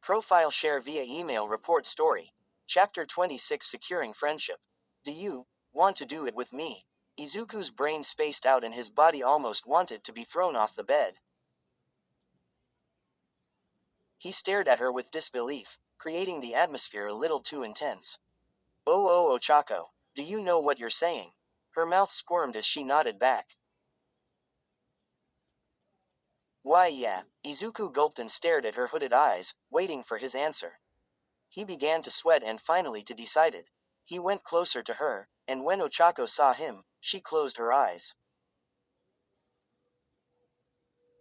Profile share via email report story. Chapter 26 Securing Friendship. Do you want to do it with me? Izuku's brain spaced out and his body almost wanted to be thrown off the bed. He stared at her with disbelief, creating the atmosphere a little too intense. Oh, Ochako, do you know what you're saying? Her mouth squirmed as she nodded back. Why, yeah. Izuku gulped and stared at her hooded eyes, waiting for his answer. He began to sweat and finally to decided. He went closer to her, and when Ochako saw him, she closed her eyes.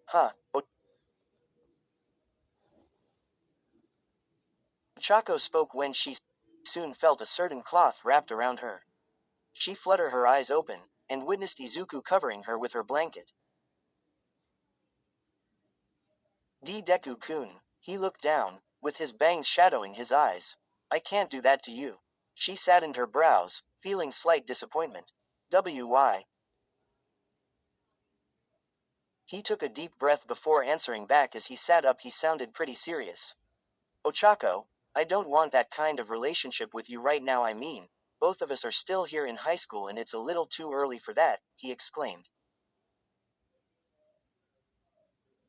Huh. Ochako spoke when she soon felt a certain cloth wrapped around her. She fluttered her eyes open, and witnessed Izuku covering her with her blanket. Deku-kun. He looked down, with his bangs shadowing his eyes. I can't do that to you. She saddened her brows, feeling slight disappointment. Why? He took a deep breath before answering back. As he sat up, he sounded pretty serious. Ochako, I don't want that kind of relationship with you right now. I mean, both of us are still here in high school and it's a little too early for that, he exclaimed.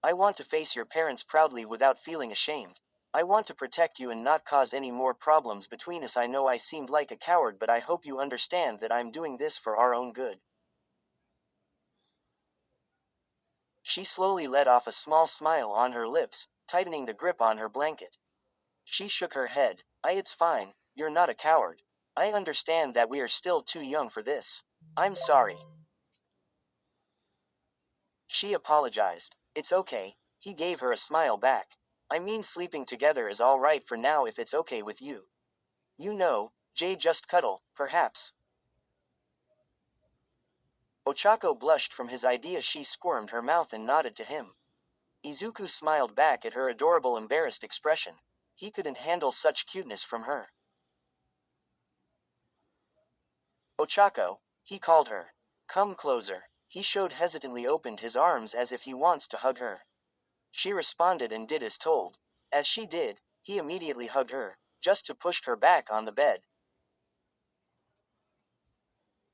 I want to face your parents proudly without feeling ashamed. I want to protect you and not cause any more problems between us. I know I seemed like a coward, but I hope you understand that I'm doing this for our own good. She slowly let off a small smile on her lips, tightening the grip on her blanket. She shook her head. It's fine, you're not a coward. I understand that we are still too young for this. I'm sorry. She apologized. It's okay. He gave her a smile back. I mean, sleeping together is all right for now if it's okay with you. You know, Jay, just cuddle, perhaps. Ochako blushed from his idea. She squirmed her mouth and nodded to him. Izuku smiled back at her adorable embarrassed expression. He couldn't handle such cuteness from her. Ochako, he called her. Come closer. He showed hesitantly opened his arms as if he wants to hug her. She responded and did as told. As she did, he immediately hugged her, just to push her back on the bed.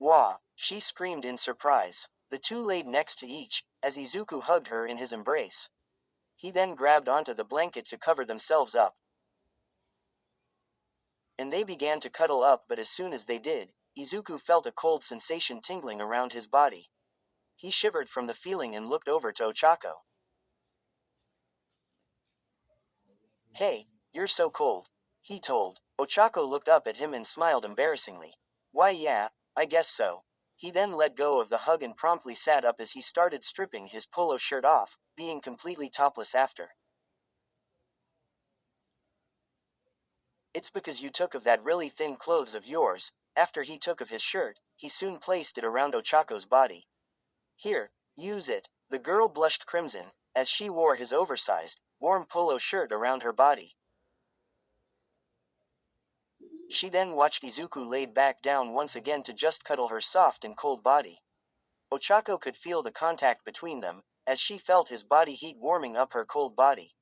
Wah! She screamed in surprise. The two laid next to each, as Izuku hugged her in his embrace. He then grabbed onto the blanket to cover themselves up. And they began to cuddle up, but as soon as they did, Izuku felt a cold sensation tingling around his body. He shivered from the feeling and looked over to Ochako. Hey, you're so cold, he told. Ochako looked up at him and smiled embarrassingly. Why, yeah, I guess so. He then let go of the hug and promptly sat up as he started stripping his polo shirt off, being completely topless after. It's because you took of that really thin clothes of yours. After he took of his shirt, he soon placed it around Ochako's body. Here, use it. The girl blushed crimson, as she wore his oversized, warm polo shirt around her body. She then watched Izuku laid back down once again to just cuddle her soft and cold body. Ochako could feel the contact between them, as she felt his body heat warming up her cold body.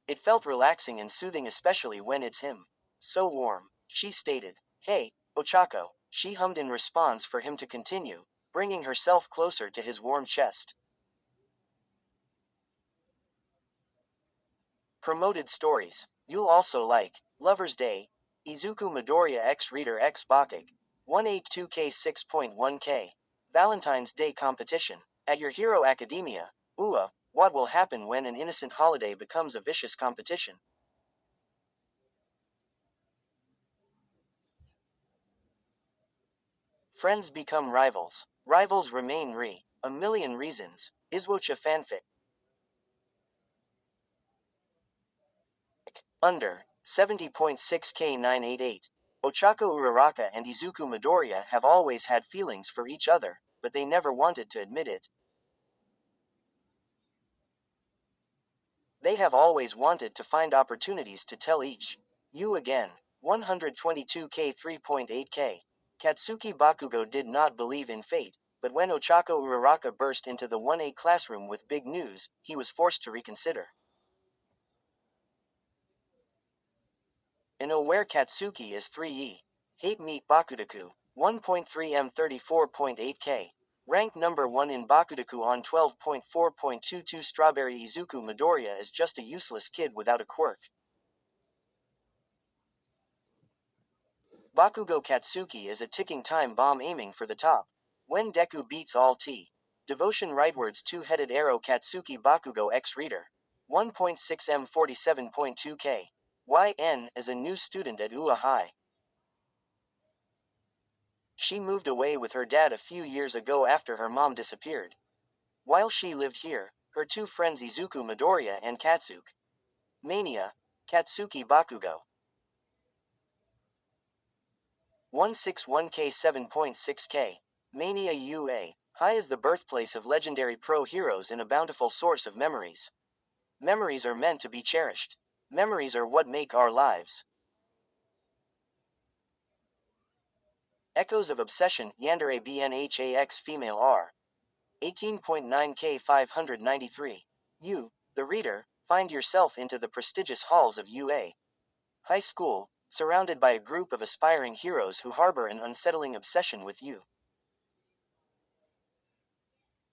It felt relaxing and soothing, especially when it's him. So warm, she stated. Hey, Ochako, she hummed in response for him to continue, bringing herself closer to his warm chest. Promoted stories. You'll also like Lover's Day, Izuku Midoriya x Reader x Bakug, 182K 6.1K, Valentine's Day Competition, at Your Hero Academia, what will happen when an innocent holiday becomes a vicious competition? Friends become rivals. Rivals remain a million reasons. Iswocha fanfic. Under 70.6K988. Ochako Uraraka and Izuku Midoriya have always had feelings for each other, but they never wanted to admit it. They have always wanted to find opportunities to tell each. You again. 122K 3.8K. Katsuki Bakugo did not believe in fate, but when Ochako Uraraka burst into the 1A classroom with big news, he was forced to reconsider. And aware Katsuki is 3E. Hate meet Bakudaku. 1.3 M 34.8K. Ranked number 1 in Bakudaku on 12.4.22. Strawberry Izuku Midoriya is just a useless kid without a quirk. Bakugo Katsuki is a ticking time bomb aiming for the top. When Deku beats all T. Devotion rightwards two-headed arrow Katsuki Bakugo X Reader. 1.6 M 47.2K. YN is a new student at UA High. She moved away with her dad a few years ago after her mom disappeared. While she lived here, her two friends Izuku Midoriya and Katsuki Mania, Katsuki Bakugo. 161K 7.6K. Mania UA. High is the birthplace of legendary pro heroes and a bountiful source of memories. Memories are meant to be cherished. Memories are what make our lives. Echoes of Obsession Yandere BNHAX Female R. 18.9K 593. You, the reader, find yourself into the prestigious halls of UA High School, surrounded by a group of aspiring heroes who harbor an unsettling obsession with you.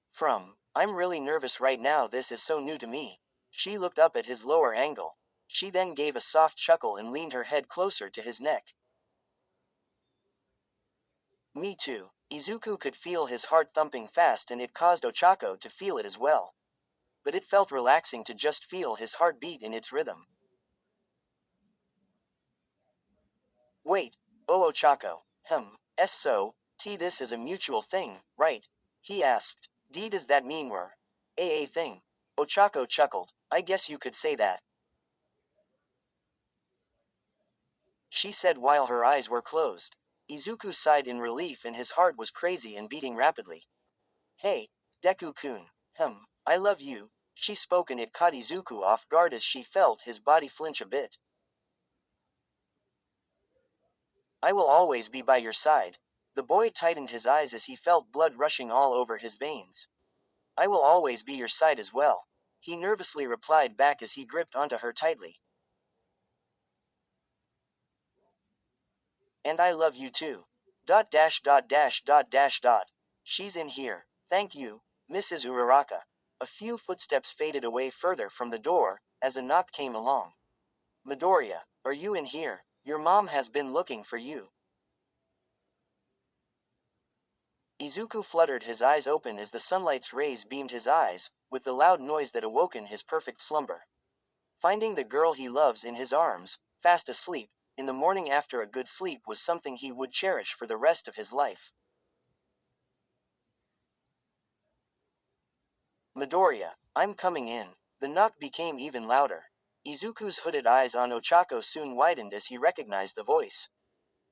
From, I'm really nervous right now, this is so new to me. She looked up at his lower angle. She then gave a soft chuckle and leaned her head closer to his neck. Me too. Izuku could feel his heart thumping fast and it caused Ochako to feel it as well. But it felt relaxing to just feel his heart beat in its rhythm. Wait, oh Ochako, this is a mutual thing, right? He asked. D does that mean we're a thing? Ochako chuckled. I guess you could say that. She said while her eyes were closed. Izuku sighed in relief and his heart was crazy and beating rapidly. Hey, Deku-kun, I love you, she spoke and it caught Izuku off guard as she felt his body flinch a bit. I will always be by your side. The boy tightened his eyes as he felt blood rushing all over his veins. I will always be your side as well. He nervously replied back as he gripped onto her tightly. And I love you too. Dot dash dot dash dot dash dot. She's in here. Thank you, Mrs. Uraraka. A few footsteps faded away further from the door, as a knock came along. Midoriya, are you in here? Your mom has been looking for you. Izuku fluttered his eyes open as the sunlight's rays beamed his eyes, with the loud noise that awoken his perfect slumber. Finding the girl he loves in his arms, fast asleep, in the morning after a good sleep was something he would cherish for the rest of his life. Midoriya, I'm coming in. The knock became even louder. Izuku's hooded eyes on Ochako soon widened as he recognized the voice.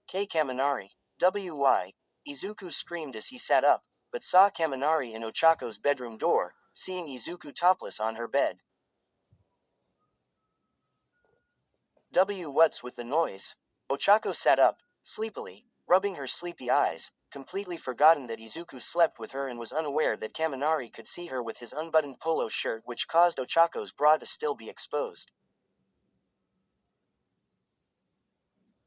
K. Kaminari. W.Y. Izuku screamed as he sat up, but saw Kaminari in Ochako's bedroom door, seeing Izuku topless on her bed. What's with the noise? Ochako sat up, sleepily, rubbing her sleepy eyes, completely forgotten that Izuku slept with her and was unaware that Kaminari could see her with his unbuttoned polo shirt, which caused Ochako's bra to still be exposed.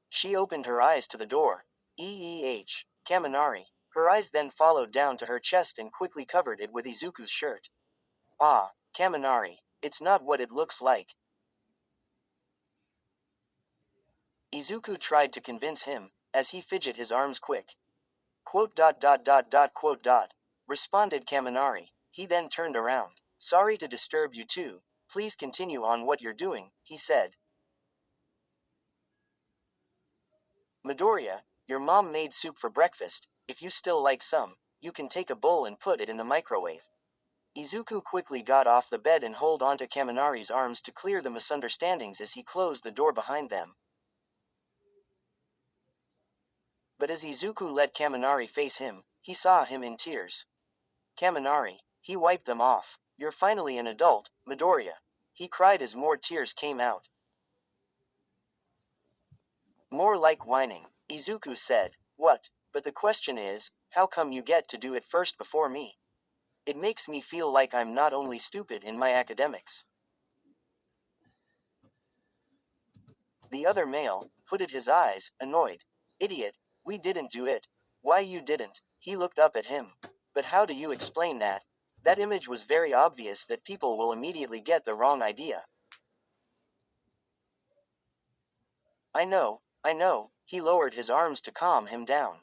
She opened her eyes to the door. Kaminari. Her eyes then followed down to her chest and quickly covered it with Izuku's shirt. Ah, Kaminari, it's not what it looks like. Izuku tried to convince him, as he fidgeted his arms quick. Responded Kaminari. He then turned around. Sorry to disturb you too, please continue on what you're doing, he said. Midoriya, your mom made soup for breakfast, if you still like some, you can take a bowl and put it in the microwave. Izuku quickly got off the bed and held onto Kaminari's arms to clear the misunderstandings as he closed the door behind them. But as Izuku let Kaminari face him, he saw him in tears. Kaminari, he wiped them off. You're finally an adult, Midoriya. He cried as more tears came out. More like whining, Izuku said. What? But the question is, how come you get to do it first before me? It makes me feel like I'm not only stupid in my academics. The other male hooded his eyes, annoyed. Idiot, we didn't do it. Why you didn't? He looked up at him. But how do you explain that? That image was very obvious that people will immediately get the wrong idea. I know, he lowered his arms to calm him down.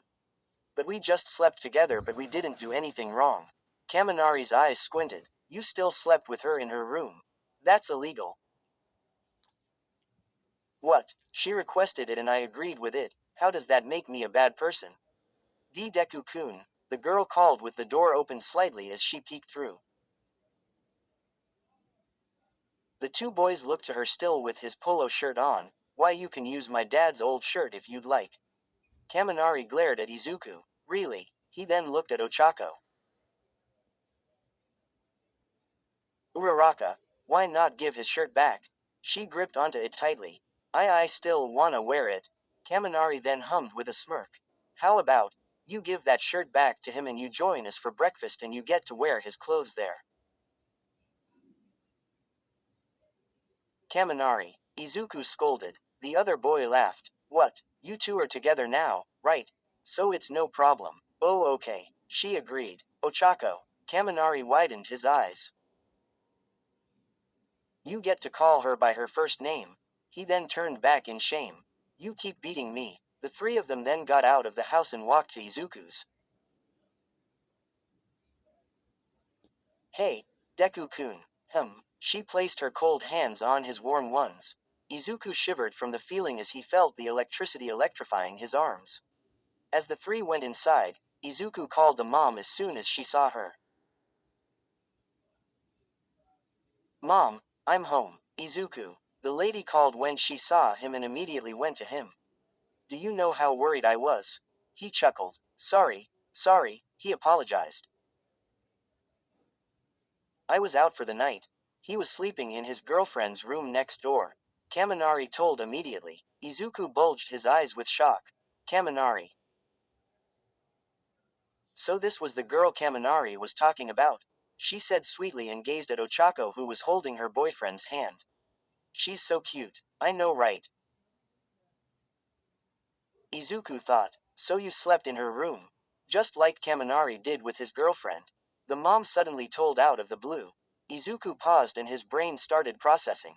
But we just slept together, but we didn't do anything wrong. Kaminari's eyes squinted. You still slept with her in her room. That's illegal. What? She requested it and I agreed with it. How does that make me a bad person? Deku-kun, the girl called with the door open slightly as she peeked through. The two boys looked to her still with his polo shirt on. Why, you can use my dad's old shirt if you'd like. Kaminari glared at Izuku. Really? He then looked at Ochako. Uraraka, why not give his shirt back? She gripped onto it tightly. I still wanna wear it. Kaminari then hummed with a smirk. How about, you give that shirt back to him and you join us for breakfast and you get to wear his clothes there. Kaminari, Izuku scolded. The other boy laughed. What, you two are together now, right? So it's no problem. Oh okay, she agreed. Ochako. Kaminari widened his eyes. You get to call her by her first name. He then turned back in shame. You keep beating me. The three of them then got out of the house and walked to Izuku's. Hey, Deku-kun. She placed her cold hands on his warm ones. Izuku shivered from the feeling as he felt the electricity electrifying his arms. As the three went inside, Izuku called the mom as soon as she saw her. Mom, I'm home. Izuku, the lady called when she saw him and immediately went to him. Do you know how worried I was? He chuckled. Sorry, he apologized. I was out for the night. He was sleeping in his girlfriend's room next door. Kaminari told immediately. Izuku bulged his eyes with shock. Kaminari. So this was the girl Kaminari was talking about. She said sweetly and gazed at Ochako who was holding her boyfriend's hand. She's so cute. I know, right? Izuku thought. So you slept in her room. Just like Kaminari did with his girlfriend. The mom suddenly told out of the blue. Izuku paused and his brain started processing.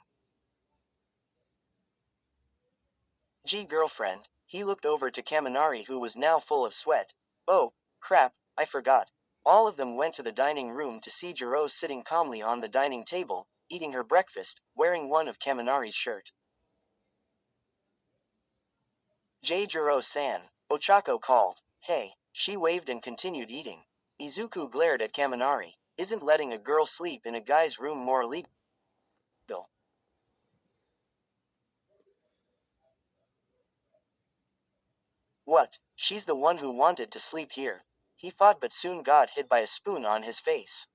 Gee, girlfriend. He looked over to Kaminari who was now full of sweat. Oh, crap, I forgot. All of them went to the dining room to see Jiro sitting calmly on the dining table, eating her breakfast, wearing one of Kaminari's shirt. Jiro-san, Ochako called. Hey, she waved and continued eating. Izuku glared at Kaminari. Isn't letting a girl sleep in a guy's room more legal? What? She's the one who wanted to sleep here. He fought but soon got hit by a spoon on his face.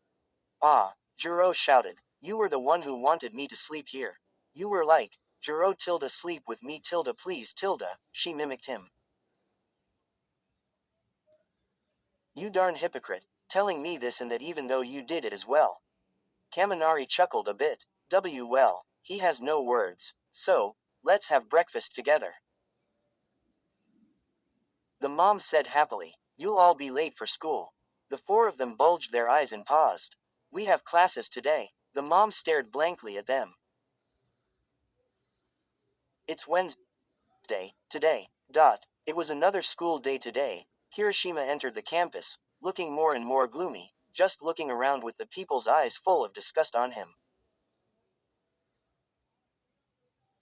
Ah, Jiro shouted. You were the one who wanted me to sleep here. You were like, Jiro tilde sleep with me tilde please tilde, she mimicked him. You darn hypocrite, telling me this and that even though you did it as well. Kaminari chuckled a bit. Well, he has no words. So, let's have breakfast together. The mom said happily. You'll all be late for school. The four of them bulged their eyes and paused. We have classes today. The mom stared blankly at them. It's Wednesday, today. It was another school day today. Kirishima entered the campus, looking more and more gloomy, just looking around with the people's eyes full of disgust on him.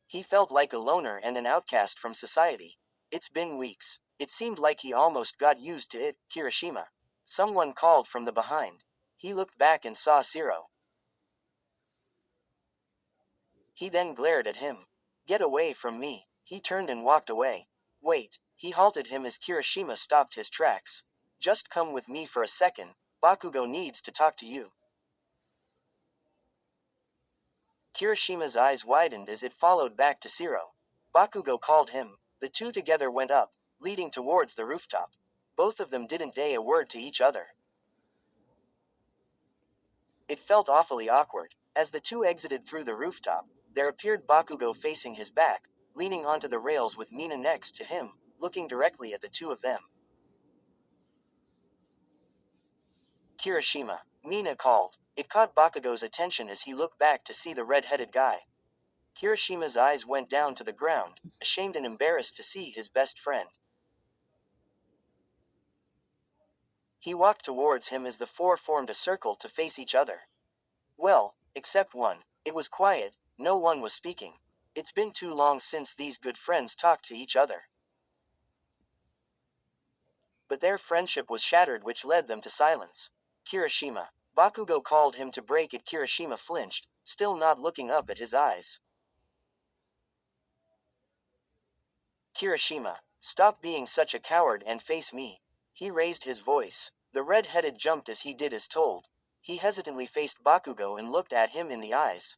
He felt like a loner and an outcast from society. It's been weeks. It seemed like he almost got used to it, Kirishima. Someone called from the behind. He looked back and saw Zero. He then glared at him. Get away from me. He turned and walked away. Wait, he halted him as Kirishima stopped his tracks. Just come with me for a second. Bakugo needs to talk to you. Kirishima's eyes widened as it followed back to Zero. Bakugo called him. The two together went up, leading towards the rooftop. Both of them didn't say a word to each other. It felt awfully awkward. As the two exited through the rooftop, there appeared Bakugo facing his back, leaning onto the rails with Mina next to him, looking directly at the two of them. Kirishima, Mina called. It caught Bakugo's attention as he looked back to see the red-headed guy. Kirishima's eyes went down to the ground, ashamed and embarrassed to see his best friend. He walked towards him as the four formed a circle to face each other. Well, except one. It was quiet, no one was speaking. It's been too long since these good friends talked to each other. But their friendship was shattered, which led them to silence. Kirishima. Bakugo called him to break it. Kirishima flinched, still not looking up at his eyes. Kirishima, stop being such a coward and face me. He raised his voice. The red-headed jumped as he did as told. He hesitantly faced Bakugo and looked at him in the eyes.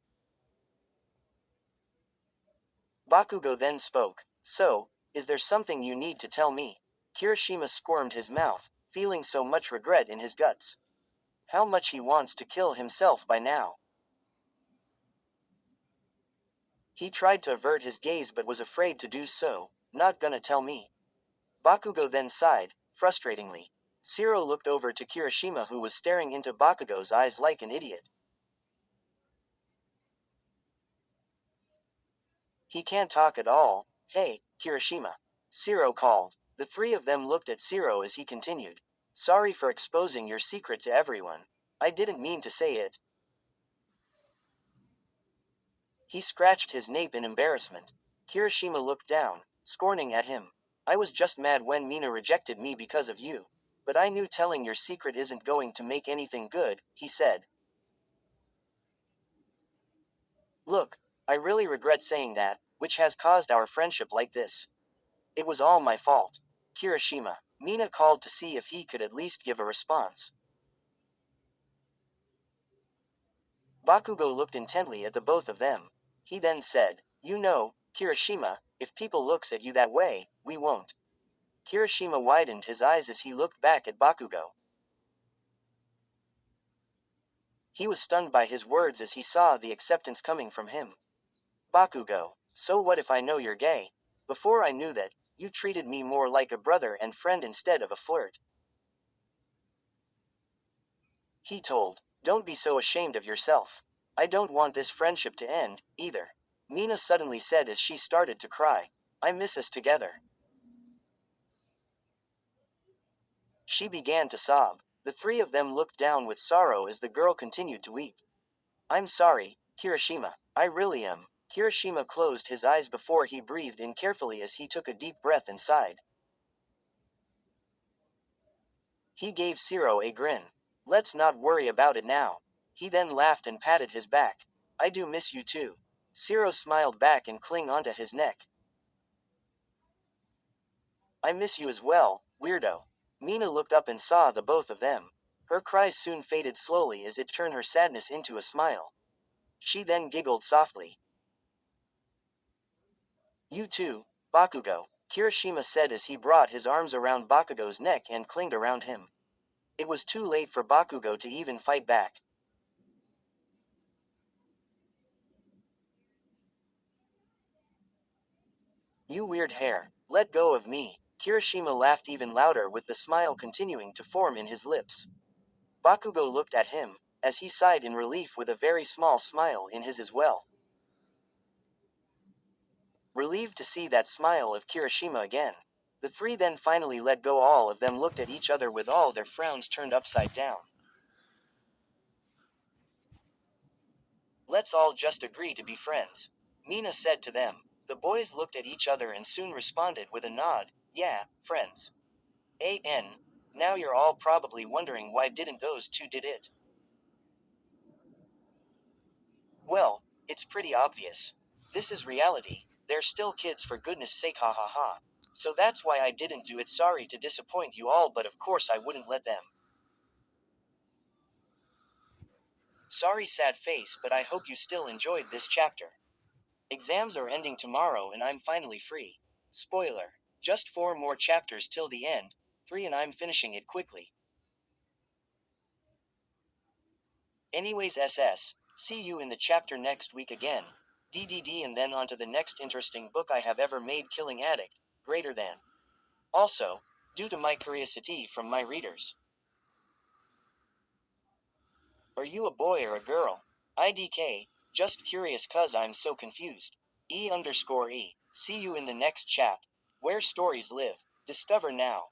Bakugo then spoke. So, is there something you need to tell me? Kirishima squirmed his mouth, feeling so much regret in his guts. How much he wants to kill himself by now. He tried to avert his gaze but was afraid to do so. Not gonna tell me. Bakugo then sighed, frustratingly. Zero looked over to Kirishima, who was staring into Bakugo's eyes like an idiot. He can't talk at all. Hey, Kirishima. Zero called. The three of them looked at Zero as he continued. Sorry for exposing your secret to everyone. I didn't mean to say it. He scratched his nape in embarrassment. Kirishima looked down, scorning at him. I was just mad when Mina rejected me because of you. But I knew telling your secret isn't going to make anything good, he said. Look, I really regret saying that, which has caused our friendship like this. It was all my fault. Kirishima. Mina called to see if he could at least give a response. Bakugo looked intently at the both of them. He then said, You know, Kirishima, if people looks at you that way, we won't. Kirishima widened his eyes as he looked back at Bakugo. He was stunned by his words as he saw the acceptance coming from him. Bakugo, so what if I know you're gay? Before I knew that, you treated me more like a brother and friend instead of a flirt. He told, Don't be so ashamed of yourself. I don't want this friendship to end, either. Mina suddenly said as she started to cry. I miss us together. She began to sob. The three of them looked down with sorrow as the girl continued to weep. I'm sorry, Kirishima. I really am. Kirishima closed his eyes before he breathed in carefully as he took a deep breath and sighed. He gave Zero a grin. Let's not worry about it now. He then laughed and patted his back. I do miss you too. Zero smiled back and clung onto his neck. I miss you as well, weirdo. Mina looked up and saw the both of them. Her cries soon faded slowly as it turned her sadness into a smile. She then giggled softly. You too, Bakugo, Kirishima said as he brought his arms around Bakugo's neck and clinged around him. It was too late for Bakugo to even fight back. You weird hair, let go of me. Kirishima laughed even louder with the smile continuing to form in his lips. Bakugo looked at him, as he sighed in relief with a very small smile in his as well. Relieved to see that smile of Kirishima again. The three then finally let go. All of them looked at each other with all their frowns turned upside down. Let's all just agree to be friends. Mina said to them. The boys looked at each other and soon responded with a nod. Yeah, friends. Now you're all probably wondering why didn't those two did it. Well, it's pretty obvious. This is reality. They're still kids, for goodness sake, ha ha ha. So that's why I didn't do it. Sorry to disappoint you all, but of course I wouldn't let them. Sorry, sad face, but I hope you still enjoyed this chapter. Exams are ending tomorrow and I'm finally free. Spoiler. Just 4 more chapters till the end. 3 and I'm finishing it quickly. Anyways, SS. See you in the chapter next week again. DDD and then on to the next interesting book I have ever made, Killing Addict, greater than. Also, due to my curiosity from my readers. Are you a boy or a girl? IDK, just curious cuz I'm so confused. E_E. See you in the next chap. Where stories live. Discover now.